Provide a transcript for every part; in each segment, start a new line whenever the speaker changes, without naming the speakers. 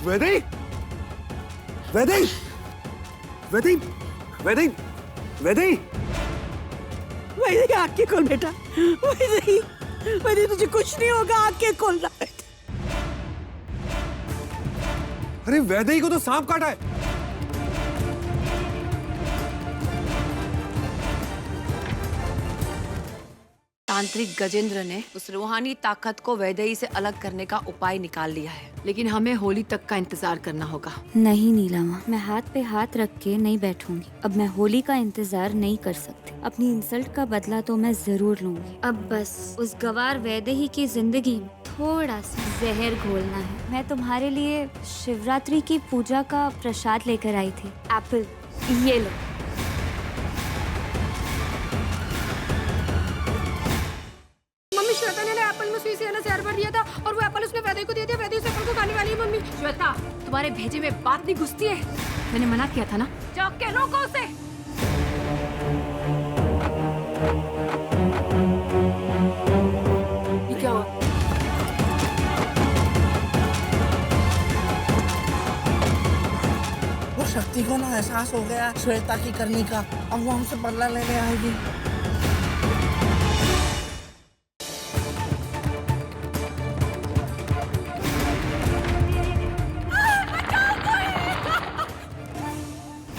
वैदेही, वैदेही, वैदेही, वैदेही, वैदेही,
वैदेही आंखें खोल बेटा। वैदेही, वैदेही तुझे कुछ नहीं होगा, आंखें खोलना।
अरे वैदेही को तो सांप काटा है।
तांत्रिक गजेंद्र ने उस रूहानी ताकत को वैदेही से अलग करने का उपाय निकाल लिया है, लेकिन हमें होली तक का इंतजार करना होगा।
नहीं नीलामा, मैं हाथ पे हाथ रख के नहीं बैठूंगी। अब मैं होली का इंतजार नहीं कर सकती। अपनी इंसल्ट का बदला तो मैं जरूर लूंगी। अब बस उस गवार वैदेही की जिंदगी में थोड़ा सा जहर घोलना है। मैं तुम्हारे लिए शिवरात्रि की पूजा का प्रसाद लेकर आई थी। एप्पल, ये लो।
मम्मी, श्वेता ने एप्पल में सुई से जहर भर दिया था और वो एप्पल उसने वैदेही को दे दिया। वैदेही उस एप्पल को खाने वाली है। मम्मी,
श्वेता, तुम्हारे भेजे में बात नहीं घुसती है। मैंने मना किया था ना, जाओ के रोको उसे। ये क्या हुआ?
वो शक्ति को ना एहसास हो गया श्वेता की करनी का। अब वो हमसे बदला लेने आएगी।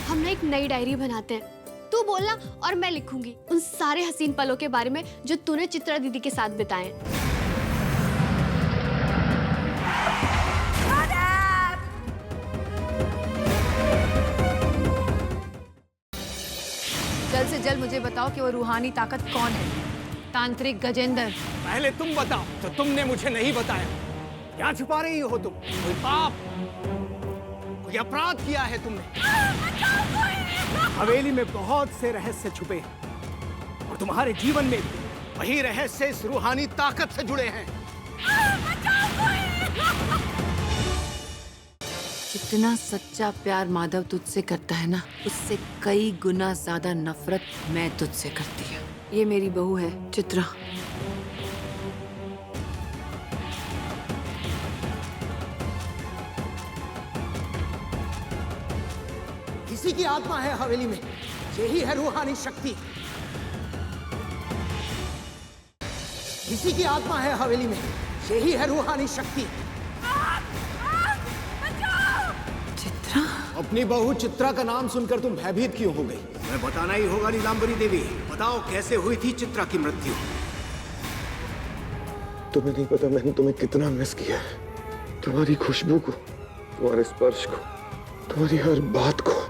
हम एक नई डायरी बनाते हैं। तू बोलना और मैं लिखूंगी उन सारे हसीन पलों के बारे में जो तूने चित्रा दीदी के साथ बिताए।
जल्द से जल्द मुझे बताओ कि वो रूहानी ताकत कौन है। तांत्रिक गजेंद्र।
पहले तुम बताओ। तो तुमने मुझे नहीं बताया। क्या छुपा रही हो तुम? कोई पाप, कोई अपराध किया है तुमने? हवेली में बहुत से रहस्य छुपे हैं और तुम्हारे जीवन में वही रहस्य इस रूहानी ताकत से जुड़े हैं।
जितना सच्चा प्यार माधव तुझसे करता है ना, उससे कई गुना ज्यादा नफरत मैं तुझसे करती हूँ। ये मेरी बहू है चित्रा।
किसी की आत्मा है हवेली में, यही है रूहानी शक्ति। किसी की आत्मा है हवेली में, यही है रूहानी शक्ति।
चित्रा,
अपनी बहू चित्रा का नाम सुनकर तुम भयभीत क्यों हो गई? मैं बताना ही होगा नीलांबरी देवी। बताओ कैसे हुई थी चित्रा की मृत्यु?
तुम्हें नहीं पता मैंने तुम्हें कितना मिस किया है। तुम्हारी खुशबू को, तुम्हारे स्पर्श को, तुम्हारी हर बात को।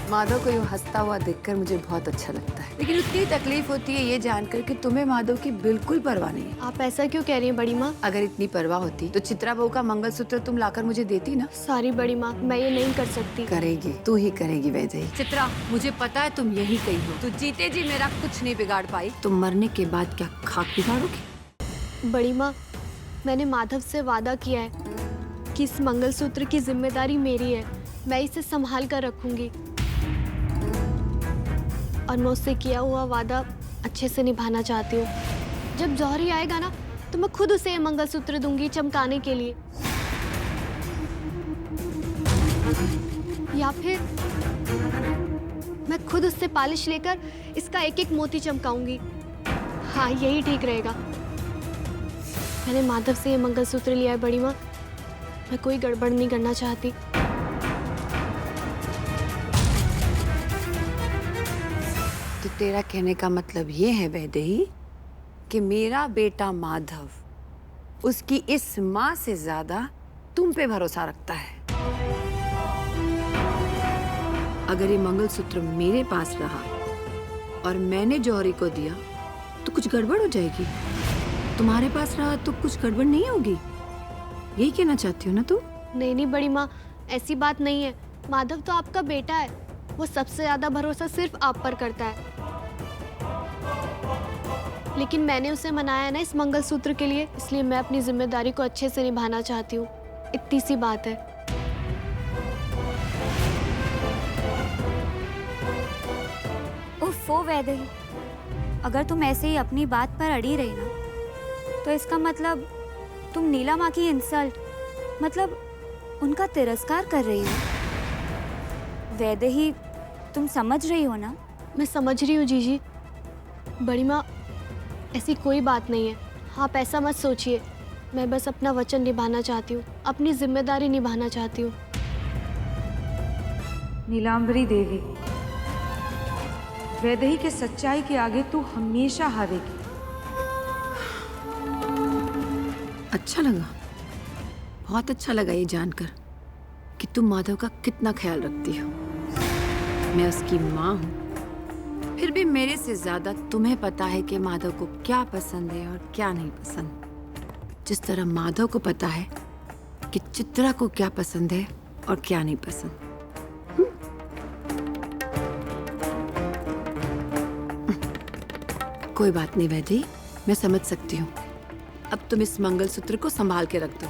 माधव को यूं हंसता हुआ देखकर मुझे बहुत अच्छा लगता है, लेकिन उतनी तकलीफ होती है ये जानकर कि तुम्हें माधव की बिल्कुल परवाह नहीं है।
आप ऐसा क्यों कह रही हैं बड़ी माँ?
अगर इतनी परवाह होती तो चित्रा बहू का मंगलसूत्र तुम लाकर मुझे देती ना।
सॉरी बड़ी माँ, मैं ये नहीं कर सकती।
करेगी, तू ही करेगी वैदेही। चित्रा, मुझे पता है तुम यही कही हो। तू जीते जी मेरा कुछ नहीं बिगाड़ पाई, तुम मरने के बाद क्या खाक बिगाड़ोगी?
बड़ी माँ, मैंने माधव से वादा किया है कि इस मंगलसूत्र की जिम्मेदारी मेरी है। मैं इसे संभाल कर रखूंगी और मैं उससे किया हुआ वादा अच्छे से निभाना चाहती हूँ। जब जौहरी आएगा ना, तो मैं खुद उसे मंगलसूत्र दूंगी चमकाने के लिए, या फिर मैं खुद उससे पॉलिश लेकर इसका एक एक मोती चमकाऊंगी। हाँ, यही ठीक रहेगा। मैंने माधव से ये मंगलसूत्र लिया है बड़ी माँ। मैं कोई गड़बड़ नहीं करना चाहती।
तो तेरा कहने का मतलब ये है वैदेही कि मेरा बेटा माधव उसकी इस माँ से ज्यादा तुम पे भरोसा रखता है। अगर ये मंगलसूत्र मेरे पास रहा और मैंने जौहरी को दिया तो कुछ गड़बड़ हो जाएगी। तुम्हारे पास रहा तो कुछ गड़बड़ नहीं होगी, यही कहना चाहती हो ना तुम?
नहीं बड़ी माँ, ऐसी बात नहीं है। माधव तो आपका बेटा है, वो सबसे ज्यादा भरोसा सिर्फ आप पर करता है। लेकिन मैंने उसे मनाया ना इस मंगलसूत्र के लिए, इसलिए मैं अपनी जिम्मेदारी को अच्छे से निभाना चाहती हूँ। इतनी सी बात है।
उफ, उफ़ो वैदेही, अगर तुम ऐसे ही अपनी बात पर अड़ी रही ना, तो इसका मतलब तुम नीला माँ की इंसल्ट, मतलब उनका तिरस्कार कर रही हो। वैदेही, तुम समझ रही हो ना?
मैं समझ रही हूँ जीजी। बड़ी माँ, ऐसी कोई बात नहीं है, आप ऐसा मत सोचिए। मैं बस अपना वचन निभाना चाहती हूँ, अपनी जिम्मेदारी निभाना चाहती हूँ।
नीलांबरी देवी, वैदेही के सच्चाई के आगे तू हमेशा हारेगी।
अच्छा लगा, बहुत अच्छा लगा ये जानकर कि तुम माधव का कितना ख्याल रखती हो। मैं उसकी माँ हूँ, फिर भी मेरे से ज्यादा तुम्हें पता है कि माधव को क्या पसंद है और क्या नहीं पसंद। जिस तरह माधव को पता है कि चित्रा को क्या पसंद है और क्या नहीं पसंद। कोई बात नहीं वैदेही, मैं समझ सकती हूँ। अब तुम इस मंगलसूत्र को संभाल के रख दो।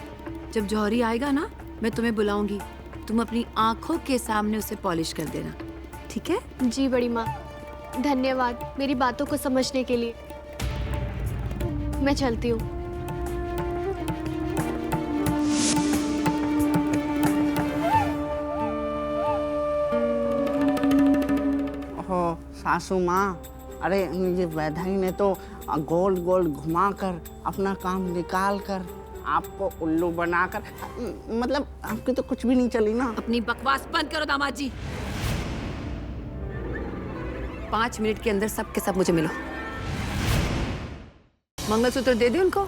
जब जौहरी आएगा ना, मैं तुम्हें बुलाऊंगी, तुम अपनी आंखों के सामने उसे पॉलिश कर देना, ठीक है?
जी बड़ी माँ, धन्यवाद मेरी बातों को समझने के लिए। मैं चलती हूँ।
ओहो सासू माँ, अरे ये वैदेही ने तो गोल गोल घुमाकर अपना काम निकाल कर आपको उल्लू बनाकर, मतलब आपकी तो कुछ भी नहीं चली ना।
अपनी बकवास बंद करो दामाद जी। 5 मिनट के अंदर सब के सब मुझे मिलो। मंगलसूत्र दे दे उनको।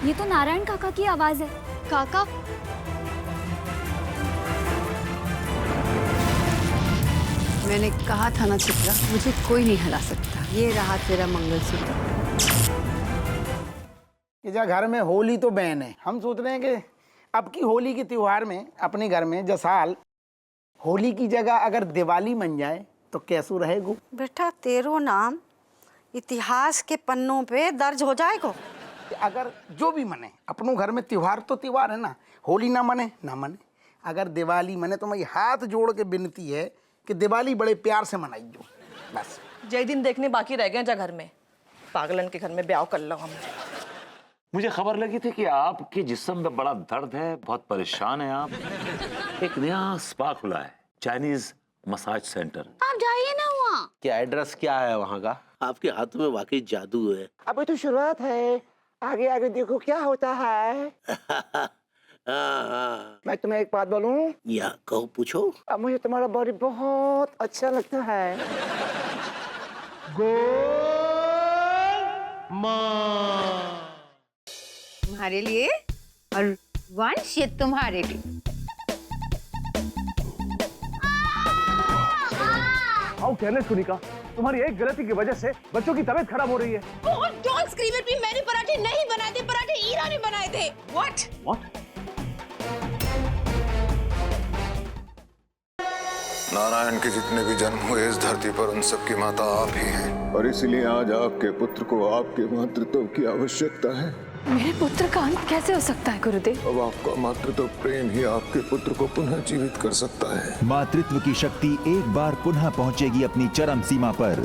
ये तो नारायण काका की आवाज है।
काका,
मैंने कहा था ना चित्रा, मुझे कोई नहीं हरा सकता। ये रहा तेरा मंगलसूत्र।
कि जा घर में होली तो बैन है, हम सोच रहे हैं कि अब की होली के त्योहार में अपने घर में जसाल होली की जगह अगर दिवाली बन जाए तो कैसो रहेगो?
बेटा तेरो नाम इतिहास के पन्नों पे दर्ज हो जाएगा।
अगर जो भी मने, अपनों घर में त्योहार तो त्योहार है ना, होली ना मने ना मने, अगर दिवाली मने तो मेरी हाथ जोड़ के विनती है कि दिवाली बड़े प्यार से मनाइयो बस।
जय दिन देखने बाकी रह गए जा घर में, पागलन के घर में ब्याह कर लो हम।
मुझे खबर लगी थी कि आपके जिस्म में बड़ा दर्द है, बहुत परेशान है आप। एक नया स्पा खुला है, चाइनीज मसाज सेंटर।
आप जाइए ना वहाँ।
क्या एड्रेस क्या है वहाँ का? आपके हाथों में वाकई जादू है।
अभी तो शुरुआत है, आगे आगे देखो क्या होता है। मैं तुम्हें एक बात बोलूं?
या कहो, पूछो।
अब मुझे तुम्हारा बॉडी बहुत अच्छा लगता है।
तुम्हारे लिए और वंश ये तुम्हारे लिए।
आओ कहने सुनिका, तुम्हारी एक गलती की वजह से बच्चों की तबीयत खराब हो रही है।
डोंट स्क्रीम एट मी, मैंने पराठे नहीं बनाए थे, पराठे ईरा ने बनाए थे। व्हाट?
नारायण के जितने भी जन्म हुए इस धरती पर, उन सबकी माता आप ही हैं, और इसलिए आज आपके पुत्र को आपके मातृत्व की आवश्यकता है।
मेरे पुत्र का अंत कैसे हो सकता है गुरुदेव?
अब आपका मातृत्व प्रेम ही आपके पुत्र को पुनः जीवित कर सकता है।
मातृत्व की शक्ति एक बार पुनः पहुंचेगी अपनी चरम सीमा पर।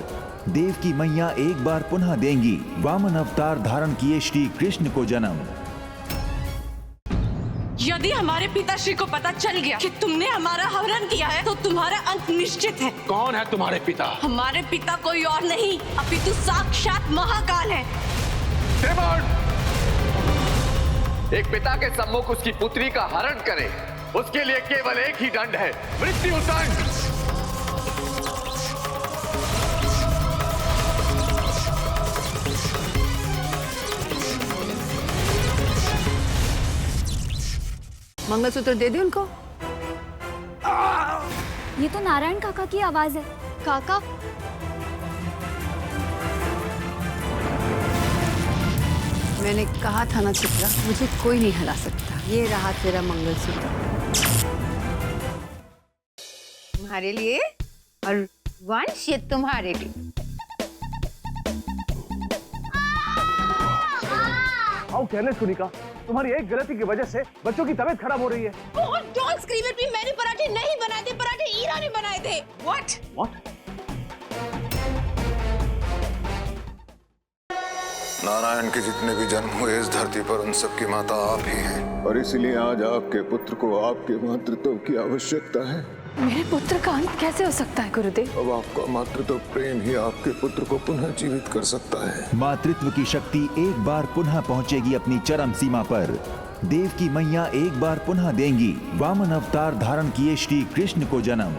देव की मैया एक बार पुनः देंगी वामन अवतार धारण किए श्री कृष्ण को जन्म।
यदि हमारे पिताश्री को पता चल गया कि तुमने हमारा हरण किया है, तो तुम्हारा अंत निश्चित है।
कौन है तुम्हारे पिता?
हमारे पिता कोई और नहीं, अपितु साक्षात महाकाल है।
एक पिता के सम्मुख उसकी पुत्री का हरण करे, उसके लिए केवल एक ही दंड है, मृत्यु दंड।
मंगलसूत्र दे दे उनको।
ये तो नारायण काका की आवाज है।
काका,
मैंने कहा था ना चित्रा, मुझे कोई नहीं हरा सकता। ये रहा तेरा मंगलसूत्र।
तुम्हारे लिए और वंश ये तुम्हारे लिए।
आओ कहने सुनिका, तुम्हारी एक गलती की वजह से बच्चों की तबीयत खराब हो रही है।
डोंट स्क्रीम एट मी, मैंने पराठे नहीं बनाए थे, पराठे ईरा ने बनाए थे। What?
नारायण के जितने भी जन्म हुए इस धरती पर उन सबकी माता आप ही हैं और इसीलिए आज आपके पुत्र को आपके मातृत्व की आवश्यकता है।
मेरे पुत्र का अंत कैसे हो सकता है गुरुदेव?
अब आपका मातृत्व प्रेम ही आपके पुत्र को पुनः जीवित कर सकता है।
मातृत्व की शक्ति एक बार पुनः पहुंचेगी अपनी चरम सीमा पर। देव की मैया एक बार पुनः देंगी वामन अवतार धारण किए श्री कृष्ण को जन्म।